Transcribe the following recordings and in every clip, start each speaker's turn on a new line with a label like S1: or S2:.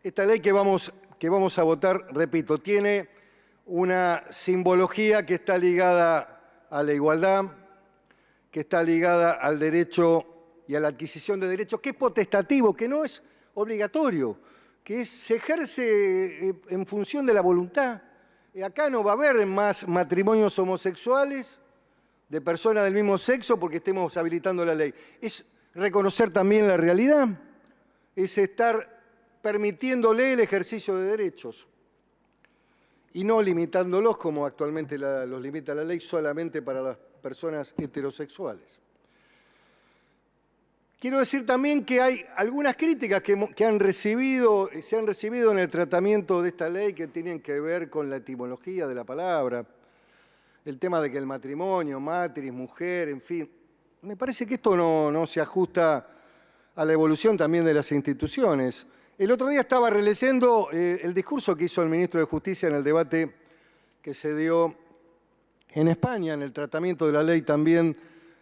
S1: Esta ley que vamos a votar, repito, tiene una simbología que está ligada a la igualdad, que está ligada al derecho y a la adquisición de derechos, que es potestativo, que no es obligatorio, que se ejerce en función de la voluntad. Acá no va a haber más matrimonios homosexuales de personas del mismo sexo porque estemos habilitando la ley. Es reconocer también la realidad, es estar permitiéndole el ejercicio de derechos y no limitándolos como actualmente los limita la ley solamente para las personas heterosexuales. Quiero decir también que hay algunas críticas que se han recibido en el tratamiento de esta ley que tienen que ver con la etimología de la palabra, el tema de que el matrimonio, matris, mujer, en fin. Me parece que esto no se ajusta a la evolución también de las instituciones. El otro día estaba releyendo el discurso que hizo el ministro de Justicia en el debate que se dio en España, en el tratamiento de la ley también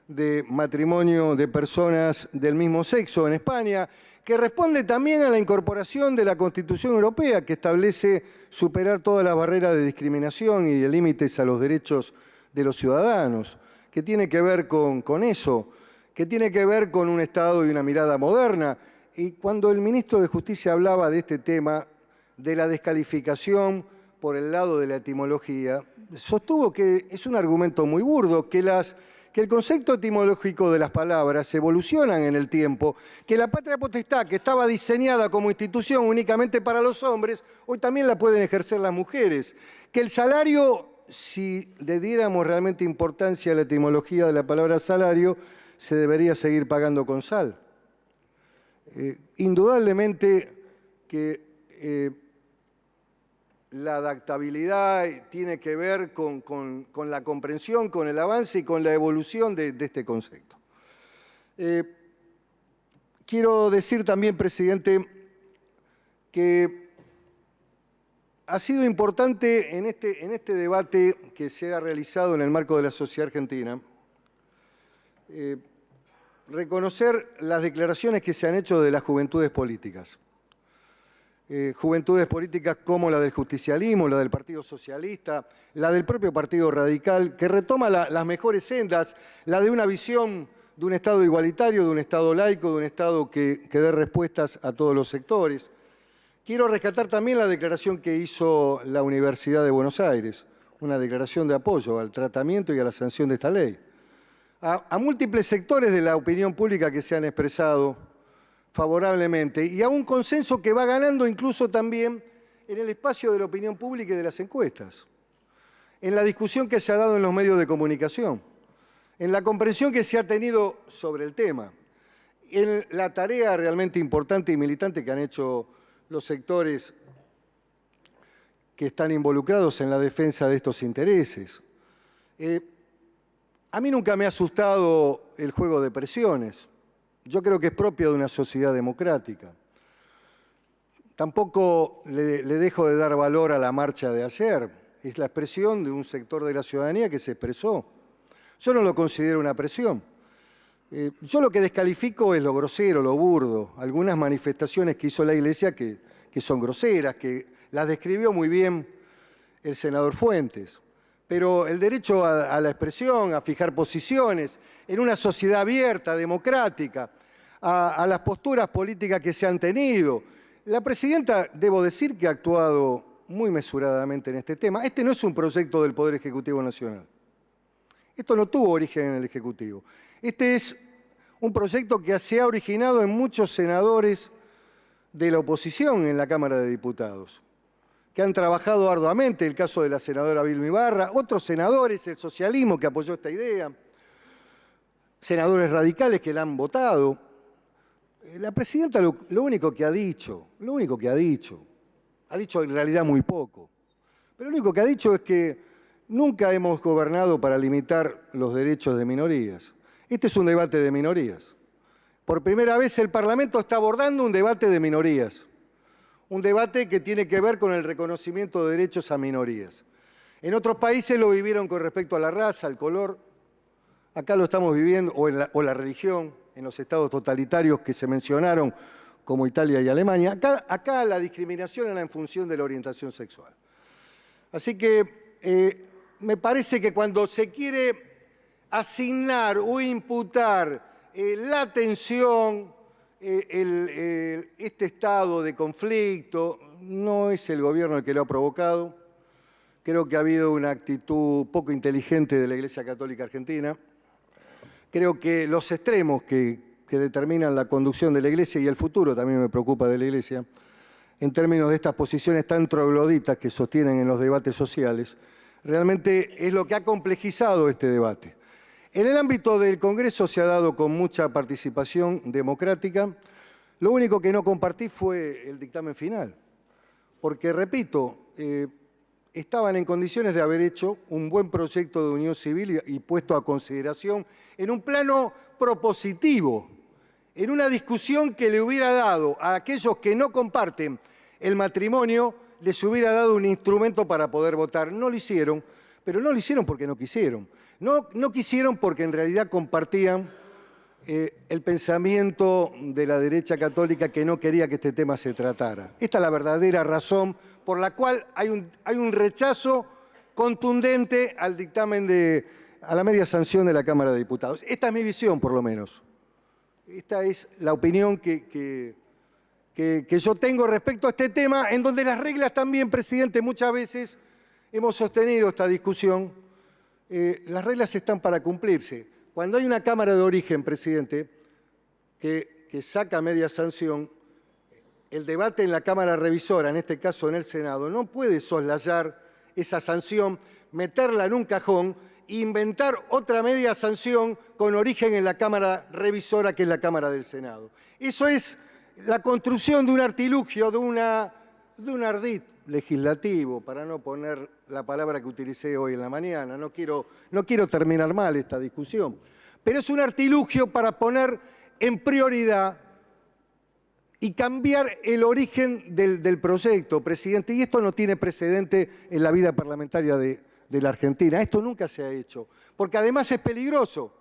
S1: de matrimonio de personas del mismo sexo en España, que responde también a la incorporación de la Constitución Europea, que establece superar todas las barreras de discriminación y de límites a los derechos de los ciudadanos, que tiene que ver con eso, que tiene que ver con un Estado y una mirada moderna. Y cuando el ministro de Justicia hablaba de este tema, de la descalificación por el lado de la etimología, sostuvo que es un argumento muy burdo, que el concepto etimológico de las palabras evolucionan en el tiempo, que la patria potestad, que estaba diseñada como institución únicamente para los hombres, hoy también la pueden ejercer las mujeres, que el salario, si le diéramos realmente importancia a la etimología de la palabra salario, se debería seguir pagando con sal. Indudablemente que la adaptabilidad tiene que ver con la comprensión, con el avance y con la evolución de este concepto. Quiero decir también, presidente, que ha sido importante en este debate que se ha realizado en el marco de la sociedad argentina reconocer las declaraciones que se han hecho de las juventudes políticas. Juventudes políticas como la del justicialismo, la del Partido Socialista, la del propio Partido Radical, que retoma las mejores sendas, la de una visión de un Estado igualitario, de un Estado laico, de un Estado que dé respuestas a todos los sectores. Quiero rescatar también la declaración que hizo la Universidad de Buenos Aires, una declaración de apoyo al tratamiento y a la sanción de esta ley. A múltiples sectores de la opinión pública que se han expresado favorablemente y a un consenso que va ganando incluso también en el espacio de la opinión pública y de las encuestas, en la discusión que se ha dado en los medios de comunicación, en la comprensión que se ha tenido sobre el tema, en la tarea realmente importante y militante que han hecho los sectores que están involucrados en la defensa de estos intereses. A mí nunca me ha asustado el juego de presiones. Yo creo que es propio de una sociedad democrática. Tampoco le dejo de dar valor a la marcha de ayer. Es la expresión de un sector de la ciudadanía que se expresó. Yo no lo considero una presión. Yo lo que descalifico es lo grosero, lo burdo. Algunas manifestaciones que hizo la Iglesia que son groseras, que las describió muy bien el senador Fuentes. Pero el derecho a la expresión, a fijar posiciones, en una sociedad abierta, democrática, a las posturas políticas que se han tenido. La presidenta, debo decir, que ha actuado muy mesuradamente en este tema. Este no es un proyecto del Poder Ejecutivo Nacional. Esto no tuvo origen en el Ejecutivo. Este es un proyecto que se ha originado en muchos senadores de la oposición en la Cámara de Diputados, que han trabajado arduamente, el caso de la senadora Vilma Ibarra, otros senadores, el socialismo que apoyó esta idea, senadores radicales que la han votado. La presidenta lo único que ha dicho en realidad muy poco, pero lo único que ha dicho es que nunca hemos gobernado para limitar los derechos de minorías. Este es un debate de minorías. Por primera vez el Parlamento está abordando un debate de minorías. Un debate que tiene que ver con el reconocimiento de derechos a minorías. En otros países lo vivieron con respecto a la raza, al color. Acá lo estamos viviendo, o la religión, en los estados totalitarios que se mencionaron como Italia y Alemania. Acá la discriminación era en función de la orientación sexual. Así que me parece que cuando se quiere asignar o imputar la tensión, este estado de conflicto, no es el gobierno el que lo ha provocado. Creo que ha habido una actitud poco inteligente de la Iglesia Católica Argentina. Creo que los extremos que determinan la conducción de la Iglesia y el futuro también me preocupa de la Iglesia, en términos de estas posiciones tan trogloditas que sostienen en los debates sociales, realmente es lo que ha complejizado este debate. En el ámbito del Congreso se ha dado con mucha participación democrática. Lo único que no compartí fue el dictamen final, porque, repito, estaban en condiciones de haber hecho un buen proyecto de unión civil y puesto a consideración en un plano propositivo, en una discusión que le hubiera dado a aquellos que no comparten el matrimonio, les hubiera dado un instrumento para poder votar. No lo hicieron, pero no lo hicieron porque no quisieron. No quisieron porque en realidad compartían el pensamiento de la derecha católica que no quería que este tema se tratara. Esta es la verdadera razón por la cual hay un rechazo contundente al dictamen a la media sanción de la Cámara de Diputados. Esta es mi visión, por lo menos. Esta es la opinión que yo tengo respecto a este tema, en donde las reglas también, presidente, muchas veces hemos sostenido esta discusión. Las reglas están para cumplirse. Cuando hay una Cámara de Origen, presidente, que saca media sanción, el debate en la Cámara Revisora, en este caso en el Senado, no puede soslayar esa sanción, meterla en un cajón e inventar otra media sanción con origen en la Cámara Revisora, que es la Cámara del Senado. Eso es la construcción de un artilugio, de un ardid legislativo, para no poner la palabra que utilicé hoy en la mañana. No quiero terminar mal esta discusión, pero es un artilugio para poner en prioridad y cambiar el origen del proyecto, presidente. Y esto no tiene precedente en la vida parlamentaria de la Argentina. Esto nunca se ha hecho, porque además es peligroso,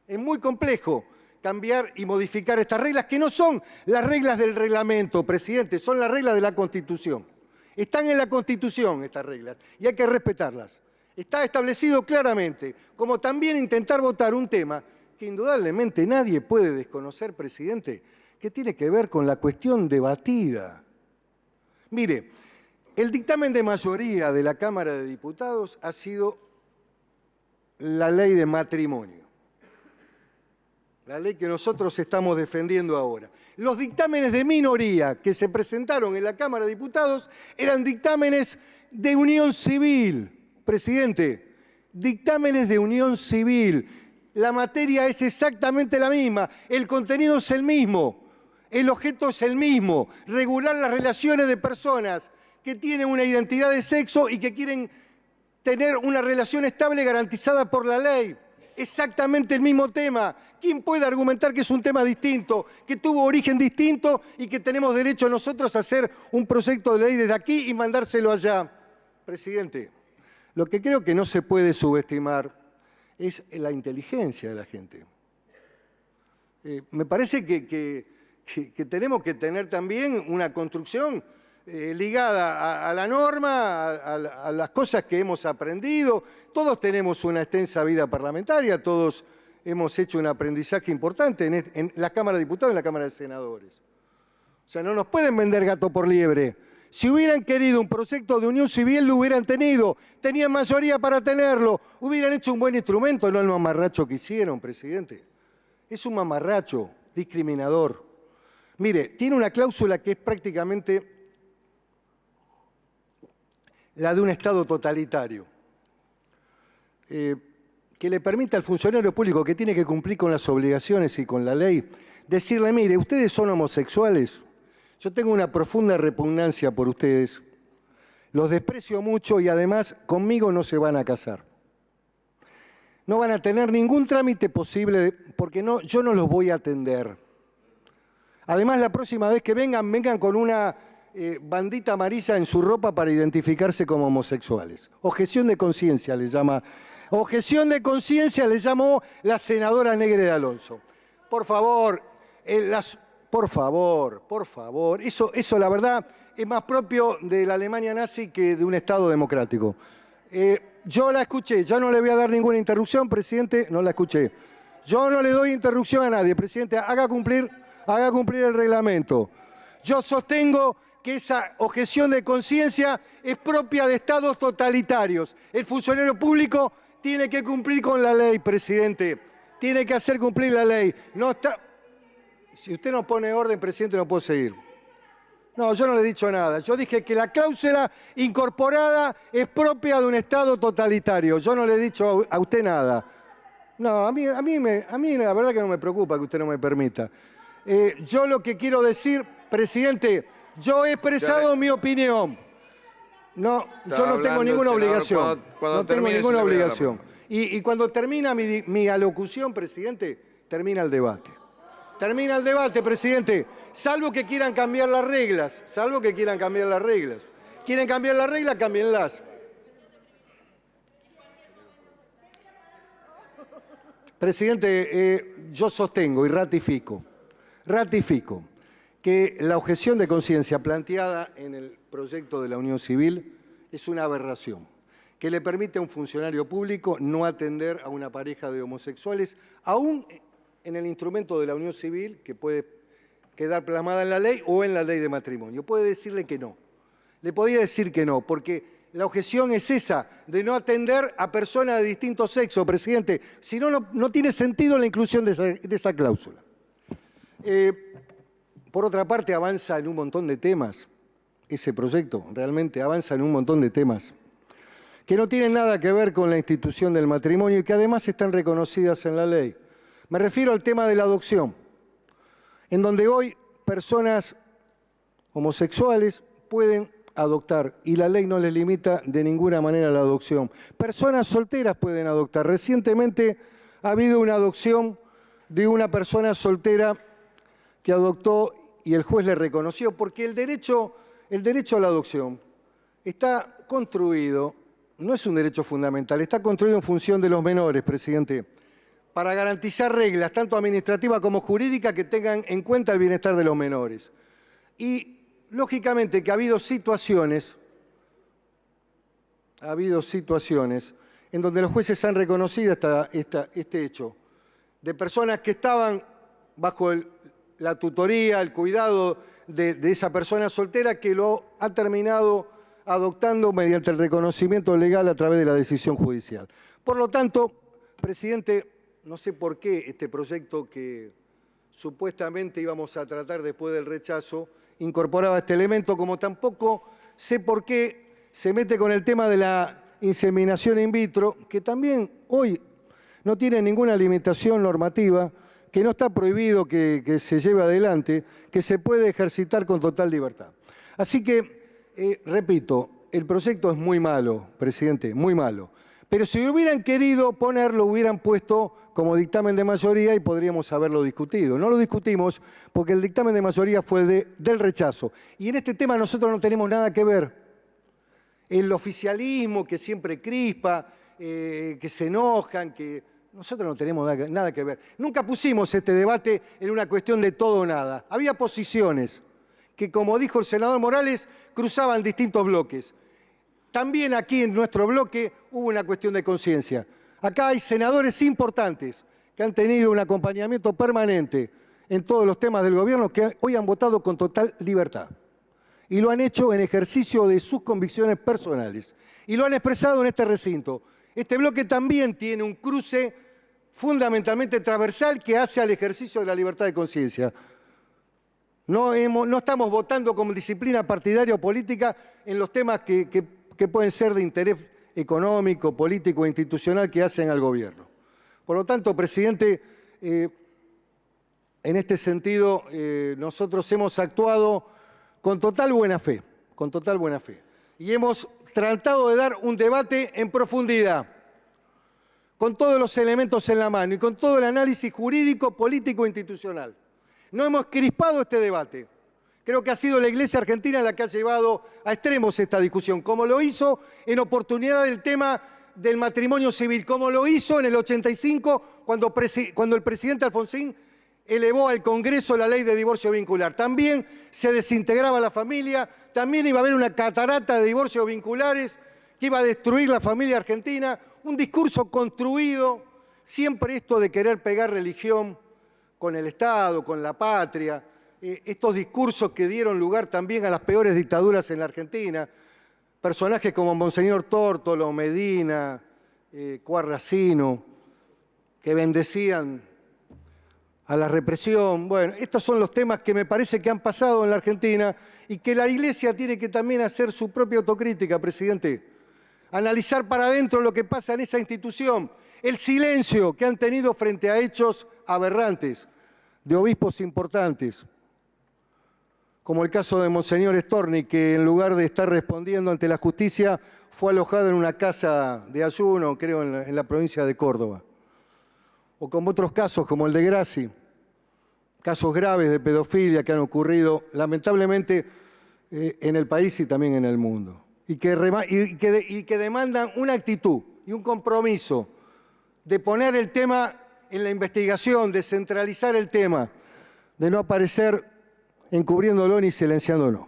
S1: es muy complejo cambiar y modificar estas reglas, que no son las reglas del reglamento, presidente, son las reglas de la Constitución. Están en la Constitución estas reglas y hay que respetarlas. Está establecido claramente, como también intentar votar un tema que indudablemente nadie puede desconocer, presidente, que tiene que ver con la cuestión debatida. Mire, el dictamen de mayoría de la Cámara de Diputados ha sido la ley de matrimonio, la ley que nosotros estamos defendiendo ahora. Los dictámenes de minoría que se presentaron en la Cámara de Diputados eran dictámenes de unión civil, presidente, dictámenes de unión civil. La materia es exactamente la misma, el contenido es el mismo, el objeto es el mismo, regular las relaciones de personas que tienen una identidad de sexo y que quieren tener una relación estable garantizada por la ley. Exactamente el mismo tema. ¿Quién puede argumentar que es un tema distinto, que tuvo origen distinto y que tenemos derecho nosotros a hacer un proyecto de ley desde aquí y mandárselo allá? Presidente, lo que creo que no se puede subestimar es la inteligencia de la gente. Me parece que tenemos que tener también una construcción ligada a la norma, a las cosas que hemos aprendido. Todos tenemos una extensa vida parlamentaria, todos hemos hecho un aprendizaje importante en la Cámara de Diputados y en la Cámara de Senadores. O sea, no nos pueden vender gato por liebre. Si hubieran querido un proyecto de unión civil, lo hubieran tenido. Tenían mayoría para tenerlo. Hubieran hecho un buen instrumento, no el mamarracho que hicieron, presidente. Es un mamarracho discriminador. Mire, tiene una cláusula que es prácticamente la de un Estado totalitario, que le permite al funcionario público que tiene que cumplir con las obligaciones y con la ley, decirle, mire, ustedes son homosexuales, yo tengo una profunda repugnancia por ustedes, los desprecio mucho y además conmigo no se van a casar. No van a tener ningún trámite posible porque yo no los voy a atender. Además, la próxima vez que vengan con una bandita amarilla en su ropa para identificarse como homosexuales. Objeción de conciencia le llama. Objeción de conciencia le llamó la senadora Negre de Alonso. Por favor, por favor, eso la verdad es más propio de la Alemania nazi que de un Estado democrático. Yo la escuché, yo no le voy a dar ninguna interrupción, presidente, no la escuché. Yo no le doy interrupción a nadie, presidente, haga cumplir el reglamento. Yo sostengo que esa objeción de conciencia es propia de estados totalitarios. El funcionario público tiene que cumplir con la ley, presidente. Tiene que hacer cumplir la ley. No está... Si usted no pone orden, presidente, no puedo seguir. No, yo no le he dicho nada. Yo dije que la cláusula incorporada es propia de un Estado totalitario. Yo no le he dicho a usted nada. No, a mí la verdad que no me preocupa que usted no me permita. Yo lo que quiero decir, presidente, yo he expresado mi opinión. No, yo no tengo ninguna obligación. No tengo ninguna obligación. Y cuando termina mi alocución, presidente, termina el debate. Termina el debate, presidente, salvo que quieran cambiar las reglas, Quieren cambiar las reglas, cámbienlas. Presidente, yo sostengo y ratifico que la objeción de conciencia planteada en el proyecto de la Unión Civil es una aberración, que le permite a un funcionario público no atender a una pareja de homosexuales, aún en el instrumento de la unión civil, que puede quedar plasmada en la ley o en la ley de matrimonio. Puede decirle que no. Le podía decir que no, porque la objeción es esa, de no atender a personas de distinto sexo, presidente. Si no, no tiene sentido la inclusión de esa cláusula. Por otra parte, avanza en un montón de temas. Ese proyecto realmente avanza en un montón de temas que no tienen nada que ver con la institución del matrimonio y que además están reconocidas en la ley. Me refiero al tema de la adopción, en donde hoy personas homosexuales pueden adoptar y la ley no les limita de ninguna manera la adopción. Personas solteras pueden adoptar. Recientemente ha habido una adopción de una persona soltera que adoptó y el juez le reconoció, porque el derecho a la adopción está construido, no es un derecho fundamental, está construido en función de los menores, presidente, para garantizar reglas, tanto administrativas como jurídicas, que tengan en cuenta el bienestar de los menores. Y, lógicamente, que ha habido situaciones en donde los jueces han reconocido este hecho, de personas que estaban bajo la tutoría, el cuidado de esa persona soltera, que lo ha terminado adoptando mediante el reconocimiento legal a través de la decisión judicial. Por lo tanto, presidente, no sé por qué este proyecto que supuestamente íbamos a tratar después del rechazo incorporaba este elemento, como tampoco sé por qué se mete con el tema de la inseminación in vitro, que también hoy no tiene ninguna limitación normativa, que no está prohibido que se lleve adelante, que se puede ejercitar con total libertad. Así que, repito, el proyecto es muy malo, presidente, muy malo. Pero si hubieran querido ponerlo, hubieran puesto como dictamen de mayoría y podríamos haberlo discutido. No lo discutimos porque el dictamen de mayoría fue del rechazo. Y en este tema nosotros no tenemos nada que ver. El oficialismo que siempre crispa, que se enojan, que nosotros no tenemos nada que ver. Nunca pusimos este debate en una cuestión de todo o nada. Había posiciones que, como dijo el senador Morales, cruzaban distintos bloques. También aquí en nuestro bloque hubo una cuestión de conciencia. Acá hay senadores importantes que han tenido un acompañamiento permanente en todos los temas del gobierno, que hoy han votado con total libertad. Y lo han hecho en ejercicio de sus convicciones personales. Y lo han expresado en este recinto. Este bloque también tiene un cruce fundamentalmente transversal que hace al ejercicio de la libertad de conciencia. No estamos votando como disciplina partidaria o política en los temas que pueden ser de interés económico, político e institucional que hacen al gobierno. Por lo tanto, presidente, en este sentido, nosotros hemos actuado con total buena fe, y hemos tratado de dar un debate en profundidad, con todos los elementos en la mano y con todo el análisis jurídico, político e institucional. No hemos crispado este debate. Creo que ha sido la Iglesia argentina la que ha llevado a extremos esta discusión, como lo hizo en oportunidad del tema del matrimonio civil, como lo hizo en el 85 cuando el presidente Alfonsín elevó al Congreso la ley de divorcio vincular. También se desintegraba la familia, también iba a haber una catarata de divorcios vinculares que iba a destruir la familia argentina, un discurso construido, siempre esto de querer pegar religión con el Estado, con la patria, estos discursos que dieron lugar también a las peores dictaduras en la Argentina, personajes como Monseñor Tórtolo, Medina, Cuarracino, que bendecían a la represión. Bueno, estos son los temas que me parece que han pasado en la Argentina y que la Iglesia tiene que también hacer su propia autocrítica, presidente. Analizar para adentro lo que pasa en esa institución, el silencio que han tenido frente a hechos aberrantes de obispos importantes, como el caso de Monseñor Storni, que en lugar de estar respondiendo ante la justicia, fue alojado en una casa de ayuno, creo, en la provincia de Córdoba. O como otros casos, como el de Grassi, casos graves de pedofilia que han ocurrido, lamentablemente, en el país y también en el mundo. Y que demandan una actitud y un compromiso de poner el tema en la investigación, de centralizar el tema, de no aparecer encubriéndolo ni silenciándolo.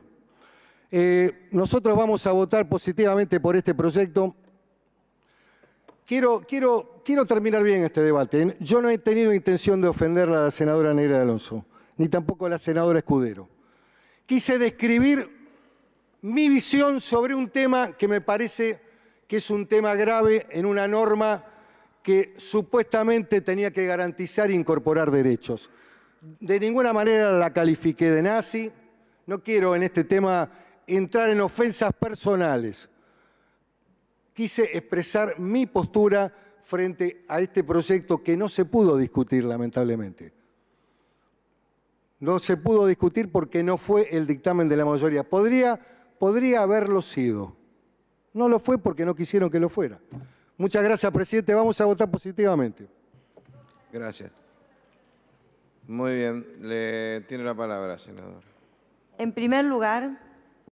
S1: Nosotros vamos a votar positivamente por este proyecto. Quiero terminar bien este debate. Yo no he tenido intención de ofender a la senadora Neira de Alonso, ni tampoco a la senadora Escudero. Quise describir mi visión sobre un tema que me parece que es un tema grave en una norma que supuestamente tenía que garantizar e incorporar derechos. De ninguna manera la califiqué de nazi. No quiero en este tema entrar en ofensas personales. Quise expresar mi postura frente a este proyecto que no se pudo discutir, lamentablemente. No se pudo discutir porque no fue el dictamen de la mayoría. Podría haberlo sido. No lo fue porque no quisieron que lo fuera. Muchas gracias, presidente. Vamos a votar positivamente.
S2: Gracias. Muy bien. Tiene la palabra, senador.
S3: En primer lugar,